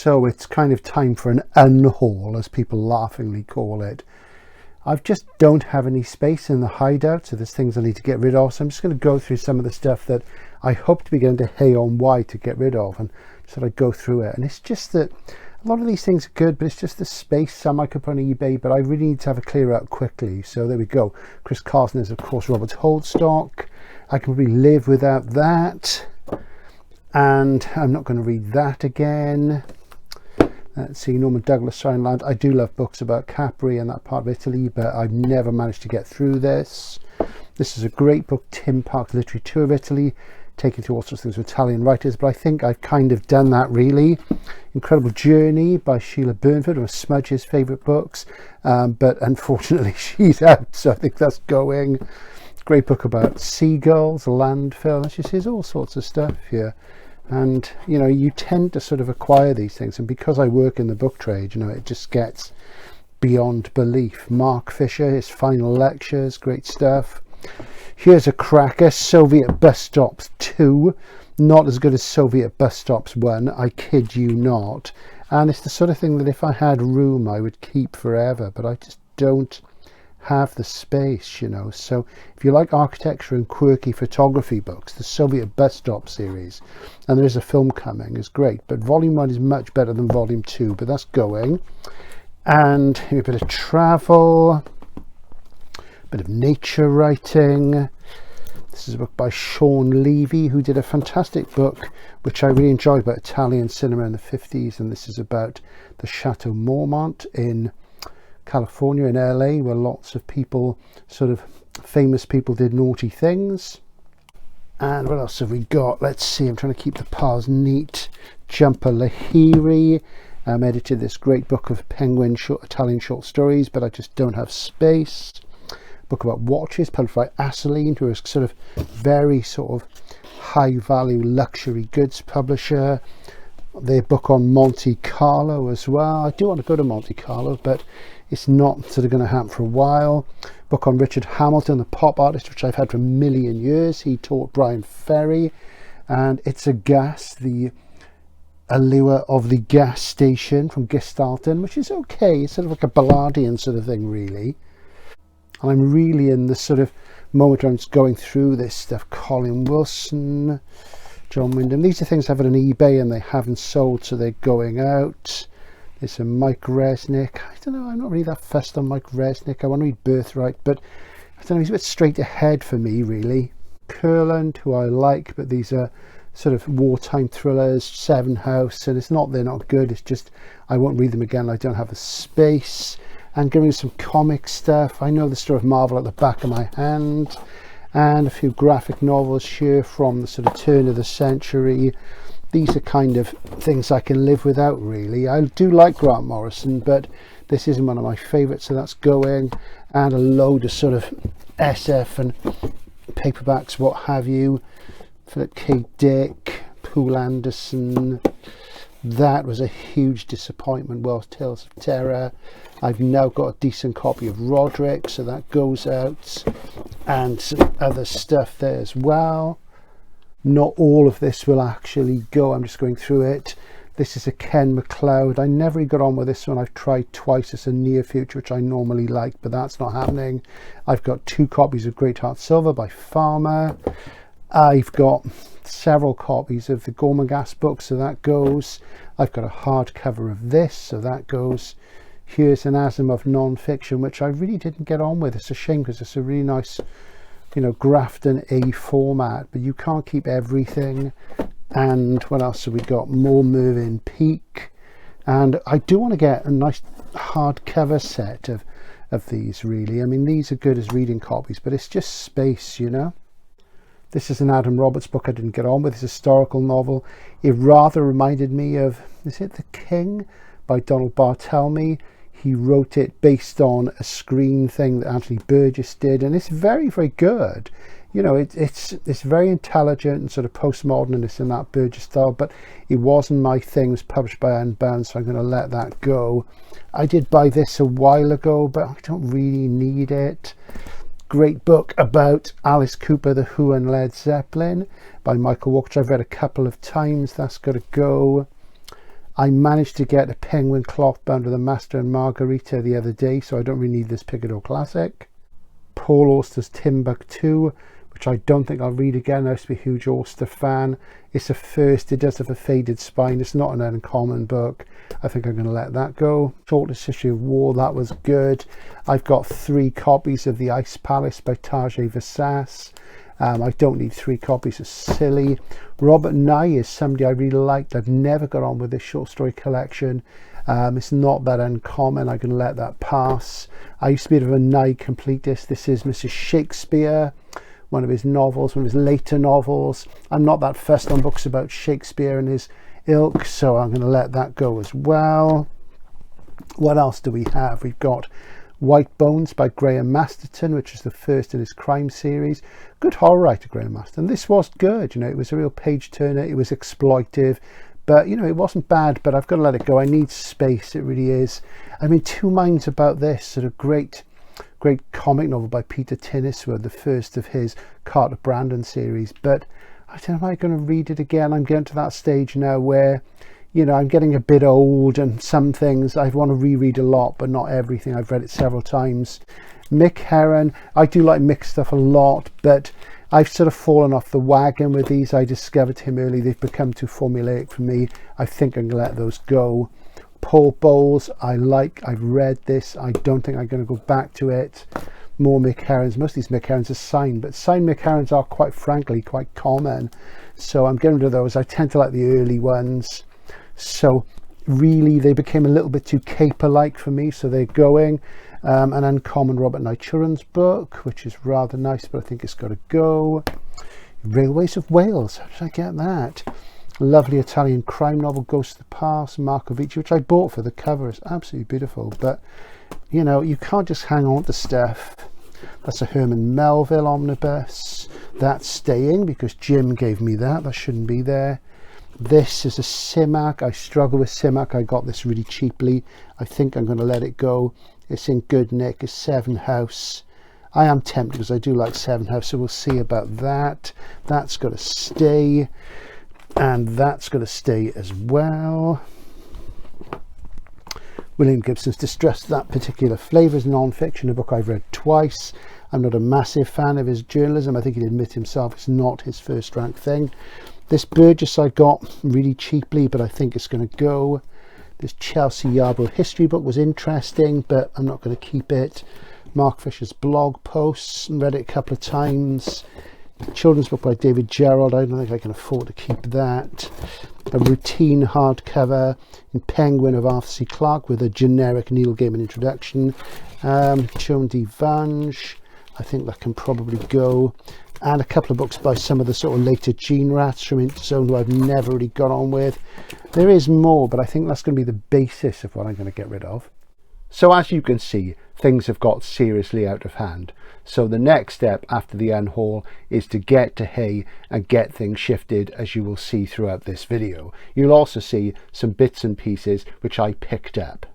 so it's kind of time for an unhaul, as people laughingly call it. I just don't have any space in the hideout, so there's things I need to get rid of. So I'm just going to go through some of the stuff that I hope to be going to Hay-On-Wye to get rid of, and sort of go through it. And it's just that a lot of these things are good, but it's just the space. Some I could put on eBay, but I really need to have a clear out quickly. So there we go. Chris Carson is, of course, Robert's Holdstock. I can probably live without that. And I'm not going to read that again. Let's see, Norman Douglas Rhineland. I do love books about Capri and that part of Italy, but I've never managed to get through this. This is a great book, Tim Park's Literary Tour of Italy, taking through all sorts of things with Italian writers, but I think I've kind of done that really. Incredible Journey by Sheila Burnford, one of Smudge's favourite books, but unfortunately she's out, so I think that's going. Great book about seagulls, landfill, as you see, there's all sorts of stuff here. And you know, you tend to sort of acquire these things, and because I work in the book trade, you know, it just gets beyond belief. Mark Fisher, his final lectures, great stuff. Here's a cracker, Soviet Bus Stops 2, not as good as Soviet Bus Stops 1, I kid you not. And it's the sort of thing that if I had room I would keep forever, but I just don't have the space, you know. So if you like architecture and quirky photography books, the Soviet Bus Stop series, and there's a film coming, is great, but volume 1 is much better than volume 2, but that's going. And a bit of travel, a bit of nature writing. This is a book by Sean Levy, who did a fantastic book which I really enjoyed about Italian cinema in the 50s, and this is about the Chateau Marmont in California, in LA, where lots of people, sort of famous people, did naughty things. And what else have we got? Let's see, I'm trying to keep the piles neat. Jumper Lahiri edited this great book of Penguin Italian short stories, but I just don't have space. Book about watches, published by Asseline, who is sort of very sort of high value luxury goods publisher. Their book on Monte Carlo as well. I do want to go to Monte Carlo, but it's not sort of going to happen for a while. Book on Richard Hamilton, the pop artist, which I've had for a million years. He taught Brian Ferry, and It's a Gas, the allure of the gas station from Gestalten, which is okay. It's sort of like a Balladian sort of thing, really. And I'm really in the sort of moment where I'm just going through this stuff. Colin Wilson, John Wyndham. These are things I've had on eBay and they haven't sold, so they're going out. There's a Mike Resnick. I don't know, I'm not really that fussed on Mike Resnick. I want to read Birthright, but I don't know, he's a bit straight ahead for me, really. Kurland, who I like, but these are sort of wartime thrillers. Seven House, and it's not they're not good, it's just I won't read them again. I don't have the space. And giving some comic stuff. I know the story of Marvel at the back of my hand, and a few graphic novels here from the sort of turn of the century. These are kind of things I can live without, really. I do like Grant Morrison, but this isn't one of my favourites, so that's going. And a load of sort of SF and paperbacks, what have you. Philip K. Dick, Poole Anderson. That was a huge disappointment. Welsh Tales of Terror. I've now got a decent copy of Roderick, so that goes out. And some other stuff there as well. Not all of this will actually go. I'm just going through it. This is a Ken MacLeod. I never really got on with this one. I've tried twice. It's a near future, which I normally like, but that's not happening. I've got 2 copies of Great Heart Silver by Farmer. I've got several copies of the Gormenghast book, so that goes. I've got a hardcover of this, so that goes. Here's an Asimov non-fiction, which I really didn't get on with. It's a shame because it's a really nice, you know, Grafton A format, but you can't keep everything. And what else have we got? More Mervyn Peake. And I do want to get a nice hardcover set of these, really. I mean, these are good as reading copies, but it's just space, you know. This is an Adam Roberts book I didn't get on with. It's a historical novel. It rather reminded me of, is it The King by Donald Barthelme? He wrote it based on a screen thing that Anthony Burgess did, and it's very, very good. You know, it's very intelligent and sort of postmodern, and it's in that Burgess style, but it wasn't my thing. It was published by Unbound, so I'm going to let that go. I did buy this a while ago, but I don't really need it. Great book about Alice Cooper, The Who and Led Zeppelin by Michael Walker, which I've read a couple of times. That's got to go. I managed to get a Penguin cloth bound with a Master and Margarita the other day, so I don't really need this Picador Classic. Paul Auster's Timbuktu, which I don't think I'll read again. I used to be a huge Auster fan. It's a first. It does have a faded spine. It's not an uncommon book. I think I'm going to let that go. Shortest History of War, that was good. I've got 3 copies of The Ice Palace by Tajay Vassas. I don't need 3 copies, it's silly. Robert Nye is somebody I really liked. I've never got on with this short story collection. It's not that uncommon. I can let that pass. I used to be a bit of a Nye completist. This is Mrs. Shakespeare, one of his novels, one of his later novels. I'm not that fussed on books about Shakespeare and his ilk, so I'm going to let that go as well. What else do we have? We've got White Bones by Graham Masterton, which is the first in his crime series. Good horror writer, Graham Masterton. This was good, you know, it was a real page turner. It was exploitive, but you know, it wasn't bad, but I've got to let it go. I need space, it really is. I'm in two minds about this sort of great comic novel by Peter Tinniswood, the first of his Carter Brandon series, but I don't know, am I going to read it again? I'm getting to that stage now where, you know, I'm getting a bit old, and some things I want to reread a lot, but not everything. I've read it several times. Mick Herron, I do like Mick's stuff a lot, but I've sort of fallen off the wagon with these. I discovered him early. They've become too formulaic for me. I think I'm going to let those go. Paul Bowles, I like. I've read this. I don't think I'm going to go back to it. More Mick Herrons. Most of these Mick Herrons are signed, but signed Mick Herrons are quite frankly quite common. So I'm getting rid of those. I tend to like the early ones. So really they became a little bit too caper-like for me, so they're going. An uncommon Robert Nye Children's book, which is rather nice, but I think it's got to go. Railways of Wales, how did I get that? Lovely Italian crime novel, Ghost of the Past, Marco Vici, which I bought for the cover. It's absolutely beautiful, but you know, you can't just hang on to stuff. That's a Herman Melville omnibus. That's staying because Jim gave me that. That shouldn't be there. This is a Simac. I struggle with Simac. I got this really cheaply. I think I'm going to let it go. It's in good nick. It's Seven House. I am tempted because I do like Seven House, so we'll see about that. That's got to stay. And that's got to stay as well. William Gibson's Distress, that particular flavour is non-fiction, a book I've read twice. I'm not a massive fan of his journalism. I think he'd admit himself it's not his first rank thing. This Burgess I got really cheaply, but I think it's going to go. This Chelsea Yarborough history book was interesting, but I'm not going to keep it. Mark Fisher's blog posts, read it a couple of times. A children's book by David Gerald, I don't think I can afford to keep that. A routine hardcover in Penguin of Arthur C. Clarke with a generic Neil Gaiman introduction. Joan D. Vange, I think that can probably go. And a couple of books by some of the sort of later Gene Rats from Interzone who I've never really got on with. There is more, but I think that's going to be the basis of what I'm going to get rid of. So as you can see, things have got seriously out of hand. So the next step after the unhaul is to get to Hay and get things shifted, as you will see throughout this video. You'll also see some bits and pieces which I picked up.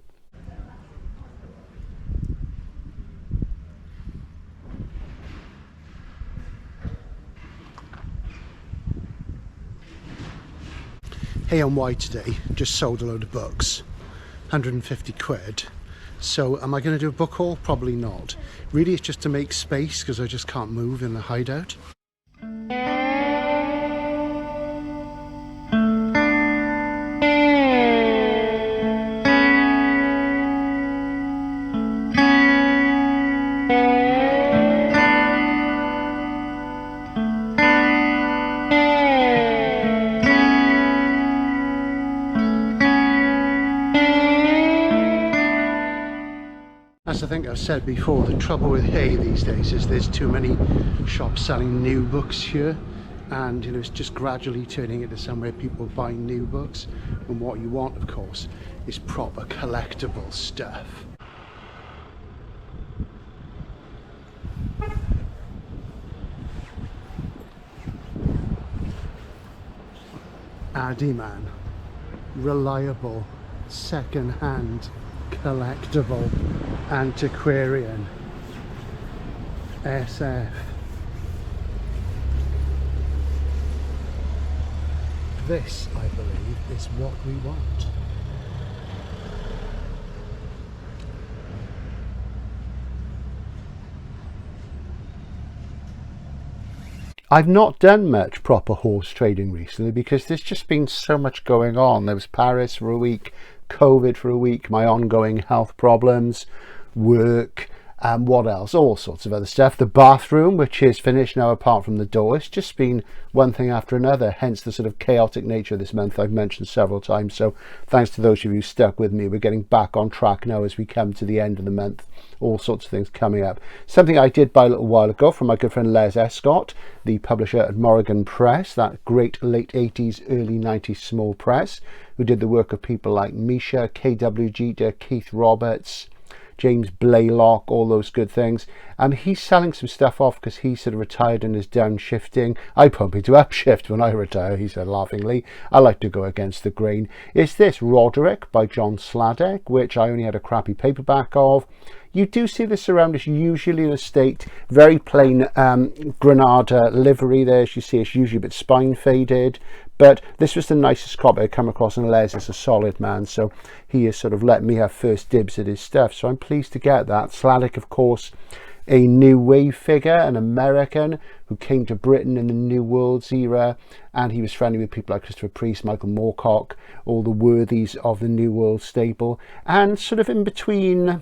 Hay-On-Wye today just sold a load of books, 150 quid. So am I going to do a book haul? Probably not. Really it's just to make space because I just can't move in the hideout. As I think I've said before, the trouble with Hay these days is there's too many shops selling new books here, and you know, it's just gradually turning into somewhere people buying new books, and what you want of course is proper collectible stuff. Addyman, reliable, second-hand, collectible, antiquarian, SF. This, I believe, is what we want. I've not done much proper horse trading recently because there's just been so much going on. There was Paris for a week, COVID for a week, my ongoing health problems, work, what else? All sorts of other stuff. The bathroom, which is finished now apart from the door. It's just been one thing after another, hence the sort of chaotic nature of this month I've mentioned several times. So thanks to those of you who stuck with me. We're getting back on track now as we come to the end of the month. All sorts of things coming up. Something I did buy a little while ago from my good friend Les Escott, the publisher at Morrigan Press, that great late 80s, early 90s small press, who did the work of people like Misha, K.W. Jeter, Keith Roberts, James Blaylock, all those good things. He's selling some stuff off because he's sort of retired and is downshifting. I probably do upshift when I retire, he said laughingly. I like to go against the grain. It's this Roderick by John Sladek, which I only had a crappy paperback of. You do see this around. It's usually in a state, very plain Granada livery there. As you see, it's usually a bit spine faded. But this was the nicest copy I come across, and Les is a solid man, so he has sort of let me have first dibs at his stuff. So I'm pleased to get that. Sladek, of course, a new wave figure, an American who came to Britain in the New World's era, and he was friendly with people like Christopher Priest, Michael Moorcock, all the worthies of the New World stable, and sort of in between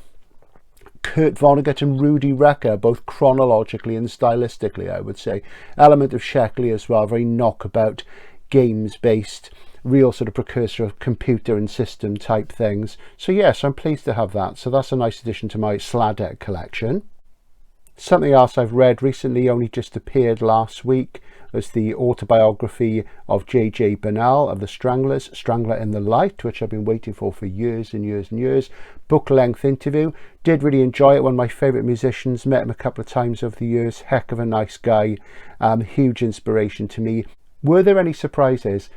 Kurt Vonnegut and Rudy Rucker, both chronologically and stylistically, I would say. Element of Sheckley as well, very knockabout, games based, real sort of precursor of computer and system type things. So yes, I'm pleased to have that. So that's a nice addition to my Sladek collection. Something else I've read recently, only just appeared last week, was the autobiography of J.J. Bernal of the Stranglers, Strangler in the Light, which I've been waiting for years and years and years. Book length interview. Did really enjoy it. One of my favourite musicians. Met him a couple of times over the years. Heck of a nice guy. Huge inspiration to me. Were there any surprises?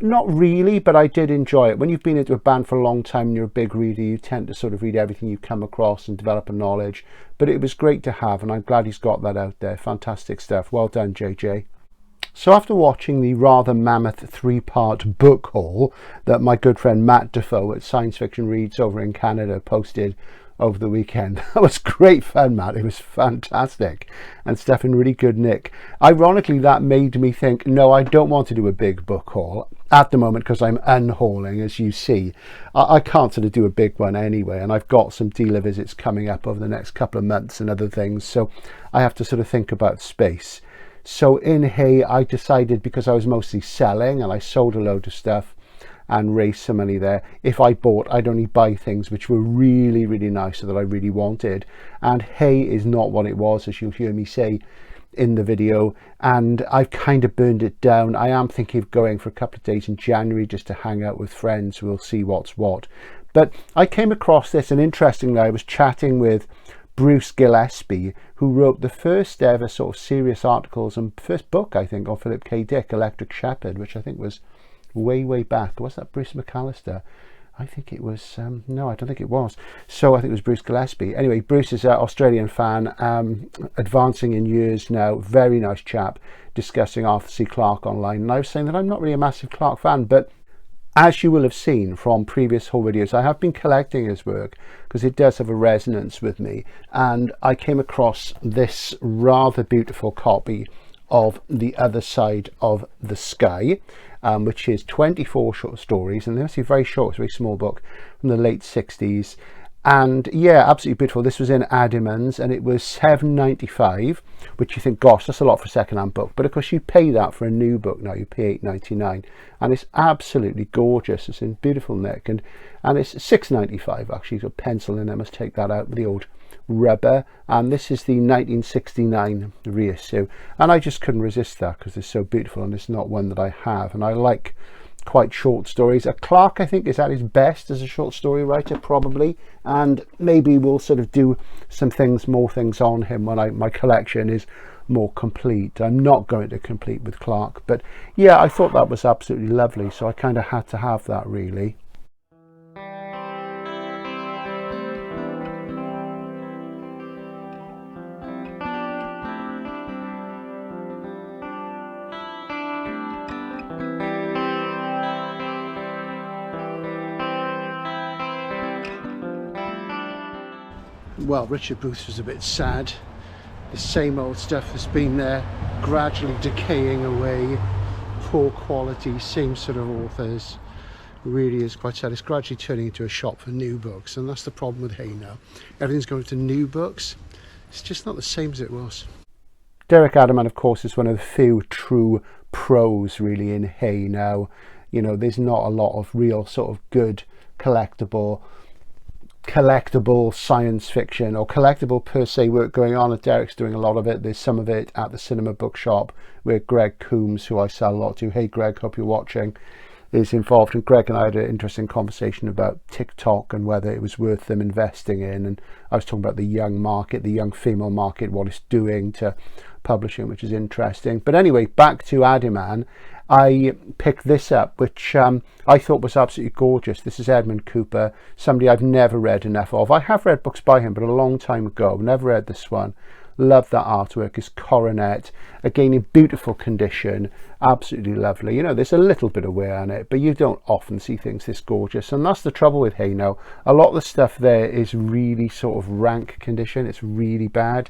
Not really, but I did enjoy it. When you've been into a band for a long time and you're a big reader, you tend to sort of read everything you come across and develop a knowledge. But it was great to have, and I'm glad he's got that out there. Fantastic stuff. Well done, JJ. So after watching the rather mammoth 3-part book haul that my good friend Matt Defoe at Science Fiction Reads over in Canada posted over the weekend. That was great fun, Matt. It was fantastic and stuff in really good nick. Ironically, that made me think, no, I don't want to do a big book haul at the moment because I'm unhauling, as you see. I can't sort of do a big one anyway, and I've got some dealer visits coming up over the next couple of months and other things, so I have to sort of think about space. So in Hay, I decided, because I was mostly selling and I sold a load of stuff and raised some money there, if I bought, I'd only buy things which were really, really nice or that I really wanted. And Hay is not what it was, as you'll hear me say in the video, and I've kind of burned it down. I am thinking of going for a couple of days in January just to hang out with friends. We'll see what's what. But I came across this, and interestingly, I was chatting with Bruce Gillespie, who wrote the first ever sort of serious articles and first book, I think, of Philip K. Dick, Electric Shepherd, which I think was way back. Was that Bruce McAllister? I think it was, no, I don't think it was. So I think it was Bruce Gillespie. Anyway, Bruce is an Australian fan, advancing in years now, very nice chap, discussing Arthur C. Clarke online. And I was saying that I'm not really a massive Clarke fan, but as you will have seen from previous haul videos, I have been collecting his work because it does have a resonance with me. And I came across this rather beautiful copy of The Other Side of the Sky, which is 24 short stories, and they're actually very short. It's a very small book from the late 60s. And yeah, absolutely beautiful. This was in Adimans, and it was $7.95, which you think, gosh, that's a lot for a second-hand book. But of course, you pay that for a new book now. You pay $8.99, and it's absolutely gorgeous. It's in beautiful nick, and it's $6.95 actually. So pencil in. I must take that out with the old rubber. And this is the 1969 reissue, and I just couldn't resist that because it's so beautiful, and it's not one that I have, and I like quite short stories. Clarke, I think, is at his best as a short story writer, probably, and maybe we'll sort of do some things, more things on him when my collection is more complete. I'm not going to complete with Clarke, but yeah, I thought that was absolutely lovely, so I kind of had to have that, really. Well, Richard Bruce was a bit sad. The same old stuff has been there gradually decaying away, poor quality, same sort of authors. Really is quite sad. It's gradually turning into a shop for new books, and that's the problem with Hay now. Everything's going to new books. It's just not the same as it was. Derek Adaman, of course, is one of the few true pros really in Hay now. You know, there's not a lot of real sort of good collectible science fiction or collectible per se work going on. Derek's doing a lot of it. There's some of it at the cinema bookshop where Greg Coombs, who I sell a lot to, hey Greg, hope you're watching, is involved. And Greg and I had an interesting conversation about TikTok and whether it was worth them investing in, and I was talking about the young market, the young female market, what it's doing to publishing, which is interesting. But anyway, back to Adaman. I picked this up, which I thought was absolutely gorgeous. This is Edmund Cooper, somebody I've never read enough of. I have read books by him, but a long time ago. Never read this one. Love that artwork. His coronet, again in beautiful condition, absolutely lovely. You know, there's a little bit of wear on it, but you don't often see things this gorgeous, and that's the trouble with Hay now. A lot of the stuff there is really sort of rank condition. It's really bad.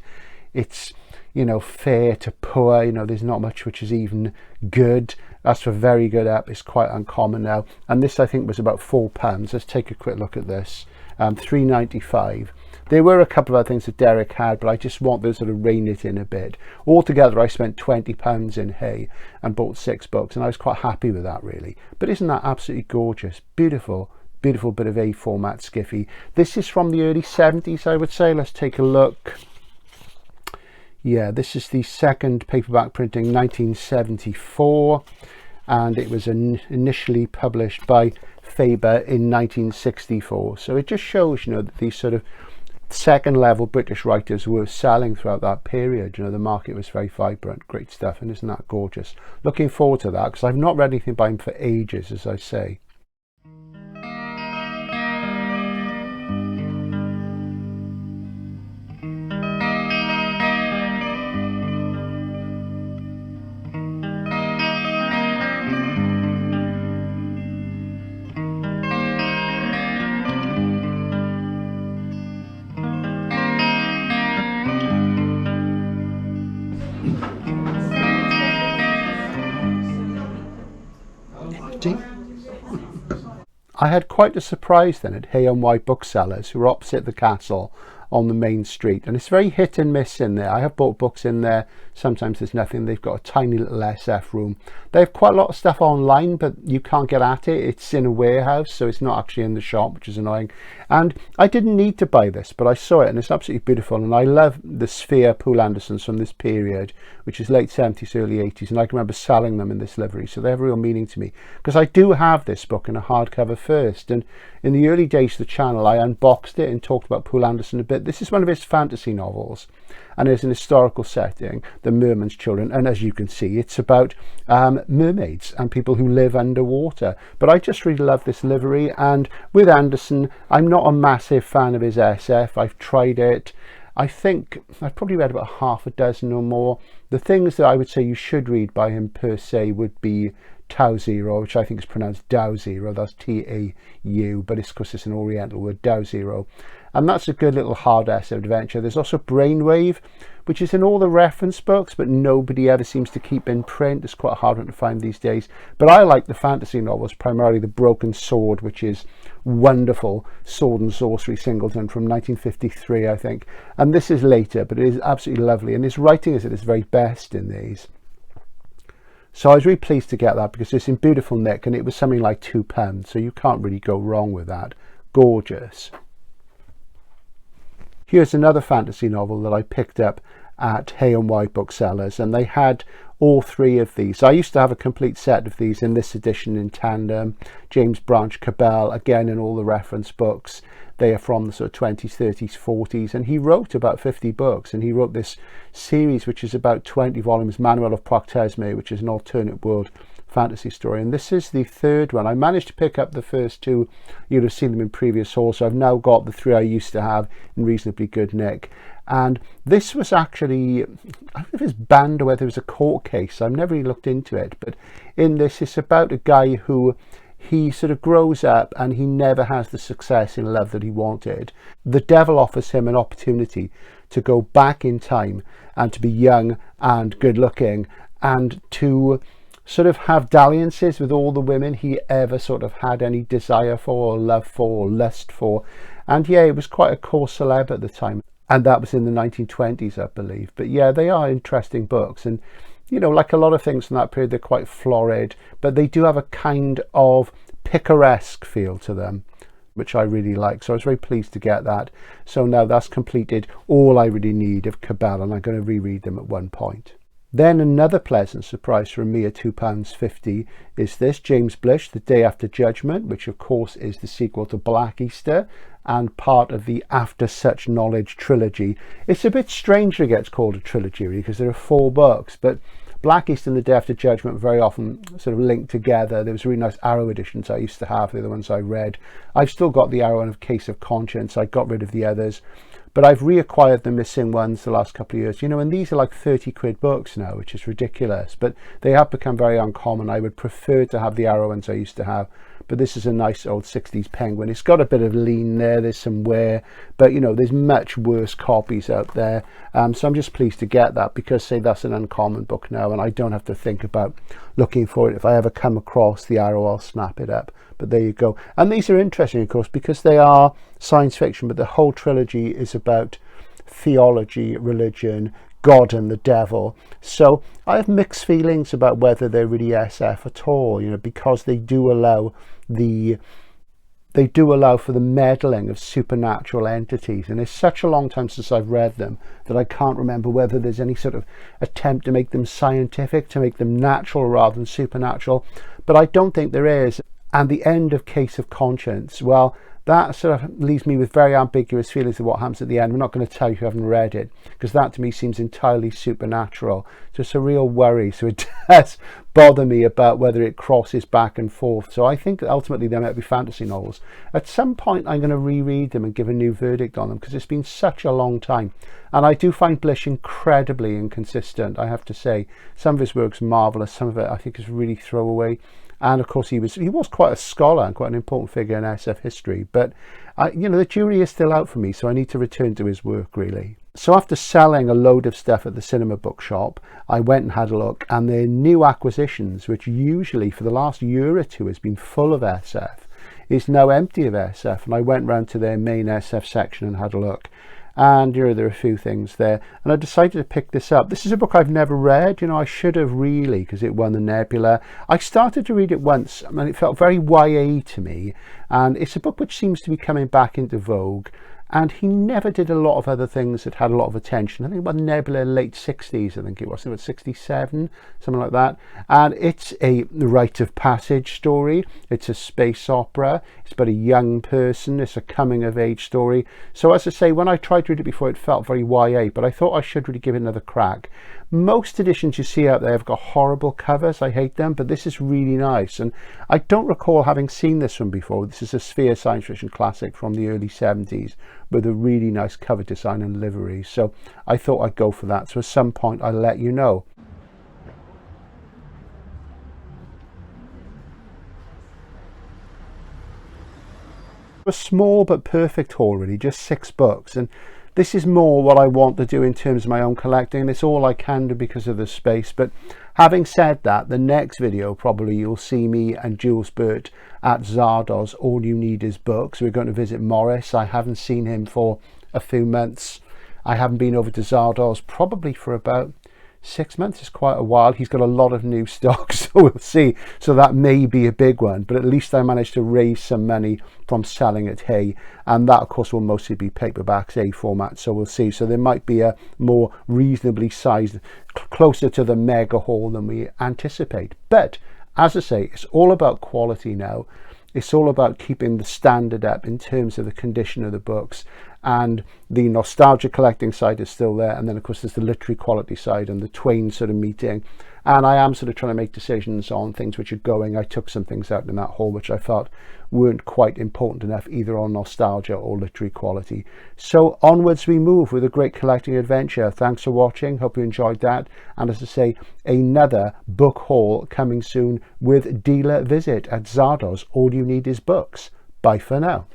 It's, you know, fair to poor. You know, there's not much which is even good. As for very good up, it's quite uncommon now. And this, I think, was about £4. Let's take a quick look at this. £3.95. There were a couple of other things that Derek had, but I just want to sort of rein it in a bit. Altogether, I spent £20 in Hay and bought 6 books, and I was quite happy with that, really. But isn't that absolutely gorgeous? Beautiful, beautiful bit of A format skiffy. This is from the early 70s, I would say. Let's take a look. Yeah, this is the second paperback printing, 1974, and it was initially published by Faber in 1964. So it just shows, you know, that these sort of second level British writers were selling throughout that period. You know, the market was very vibrant. Great stuff, and isn't that gorgeous? Looking forward to that, because I've not read anything by him for ages, as I say. I had quite a surprise then at Hay-On-Wye booksellers, who are opposite the castle on the main street, and it's very hit and miss in there. I have bought books in there. Sometimes there's nothing. They've got a tiny little SF room. They have quite a lot of stuff online, but you can't get at it. It's in a warehouse, so it's not actually in the shop, which is annoying. And I didn't need to buy this, but I saw it, and it's absolutely beautiful. And I love the Sphere Poole Andersons from this period, which is late 70s, early 80s, and I can remember selling them in this livery, so they have a real meaning to me, because I do have this book in a hardcover first. And in the early days of the channel, I unboxed it and talked about Poole Anderson a bit. This is one of his fantasy novels, and it's an historical setting, The Merman's Children, and as you can see, it's about mermaids and people who live underwater. But I just really love this livery, and with Anderson, I'm not a massive fan of his SF. I've tried it. I think I've probably read about half a dozen or more. The things that I would say you should read by him per se would be Tau Zero, which I think is pronounced Dau Zero. That's T-A-U, but it's, of course, it's an Oriental word, Dau Zero. And that's a good little hard SF adventure. There's also Brainwave, which is in all the reference books, but nobody ever seems to keep in print. It's quite a hard one to find these days. But I like the fantasy novels, primarily The Broken Sword, which is wonderful sword and sorcery singleton from 1953, I think. And this is later, but it is absolutely lovely. And his writing is at its very best in these. So I was really pleased to get that, because it's in beautiful nick, and it was something like £2, so you can't really go wrong with that. Gorgeous. Here's another fantasy novel that I picked up at Hay-On-Wye booksellers, and they had all 3 of these. I used to have a complete set of these in this edition in tandem. James Branch Cabell, again in all the reference books. They are from the sort of 20s, 30s, 40s, and he wrote about 50 books, and he wrote this series which is about 20 volumes, Manual of Proctesme, which is an alternate world fantasy story, and this is the 3rd one. I managed to pick up the first 2. You'd have seen them in previous hauls, so I've now got the 3 I used to have in reasonably good nick. And this was actually, I don't know if it's banned or whether it was a court case. I've never really looked into it, but in this, it's about a guy who he sort of grows up and he never has the success in love that he wanted. The devil offers him an opportunity to go back in time and to be young and good looking and to sort of have dalliances with all the women he ever sort of had any desire for or love for or lust for. And yeah, he was quite a core celeb at the time, and that was in the 1920s, I believe. But yeah, they are interesting books, and you know, like a lot of things from that period, they're quite florid, but they do have a kind of picaresque feel to them, which I really like. So I was very pleased to get that. So now that's completed all I really need of Cabell, and I'm going to reread them at one point. Then another pleasant surprise from me at £2.50 is this, James Blish, The Day After Judgment, which of course is the sequel to Black Easter and part of the After Such Knowledge trilogy. It's a bit strange that it gets called a trilogy because there are 4 books, but Black Easter and The Day After Judgment very often sort of linked together. There was really nice Arrow editions I used to have, the other ones I read. I've still got the Arrow and of Case of Conscience. I got rid of the others, but I've reacquired the missing ones the last couple of years, you know, and these are like 30 quid books now, which is ridiculous, but they have become very uncommon. I would prefer to have the Arrow ones I used to have, but this is a nice old 60s Penguin. It's got a bit of lean there, there's some wear, but you know, there's much worse copies out there. So I'm just pleased to get that because, say, that's an uncommon book now and I don't have to think about looking for it. If I ever come across the Arrow, I'll snap it up. But there you go. And these are interesting, of course, because they are science fiction, but the whole trilogy is about theology, religion, God and the devil. So I have mixed feelings about whether they're really SF at all, you know, because they do allow for the meddling of supernatural entities, and it's such a long time since I've read them that I can't remember whether there's any sort of attempt to make them scientific, to make them natural rather than supernatural, but I don't think there is. And the end of Case of Conscience, well, that sort of leaves me with very ambiguous feelings of what happens at the end. We're not going to tell you if you haven't read it, because that to me seems entirely supernatural. So it's a real worry. So it does bother me about whether it crosses back and forth. So I think ultimately they might be fantasy novels. At some point I'm going to reread them and give a new verdict on them, because it's been such a long time. And I do find Blish incredibly inconsistent, I have to say. Some of his work's marvellous, some of it I think is really throwaway. And of course he was quite a scholar and quite an important figure in SF history, but you know, the jury is still out for me, so I need to return to his work really. So after selling a load of stuff at the cinema bookshop, I went and had a look, and their new acquisitions, which usually for the last year or two has been full of SF, is now empty of SF. And I went round to their main SF section and had a look. And you know, there are a few things there, and I decided to pick this up. This is a book I've never read. You know, I should have really, because it won the Nebula. I started to read it once and it felt very YA to me, and it's a book which seems to be coming back into vogue. And he never did a lot of other things that had a lot of attention. I think about Nebula late 60s, I think it was, about 67, something like that. And it's a rite of passage story. It's a space opera. It's about a young person. It's a coming of age story. So as I say, when I tried to read it before, it felt very YA, but I thought I should really give it another crack. Most editions you see out there have got horrible covers. I hate them, but this is really nice. And I don't recall having seen this one before. This is a Sphere science fiction classic from the early 70s with a really nice cover design and livery. So I thought I'd go for that. So at some point I'll let you know. A small but perfect haul really, just 6 books. And this is more what I want to do in terms of my own collecting. It's all I can do because of the space. But having said that, the next video probably you'll see me and Jules Burt at Zardoz All You Need Is Books. We're going to visit Morris. I haven't seen him for a few months. I haven't been over to Zardoz probably for about 6 months. Is quite a while. He's got a lot of new stock, so we'll see. So that may be a big one, but at least I managed to raise some money from selling at Hay, and that of course will mostly be paperbacks, A format, so we'll see. So there might be a more reasonably sized, closer to the mega haul than we anticipate. But as I say, it's all about quality now. It's all about keeping the standard up in terms of the condition of the books, and the nostalgia collecting side is still there, and then of course there's the literary quality side and the twain sort of meeting. And I am sort of trying to make decisions on things which are going. I took some things out in that haul which I felt weren't quite important enough either on nostalgia or literary quality. So onwards we move with a great collecting adventure. Thanks for watching, hope you enjoyed that, and as I say, another book haul coming soon with dealer visit at Zardoz All You Need Is Books. Bye for now.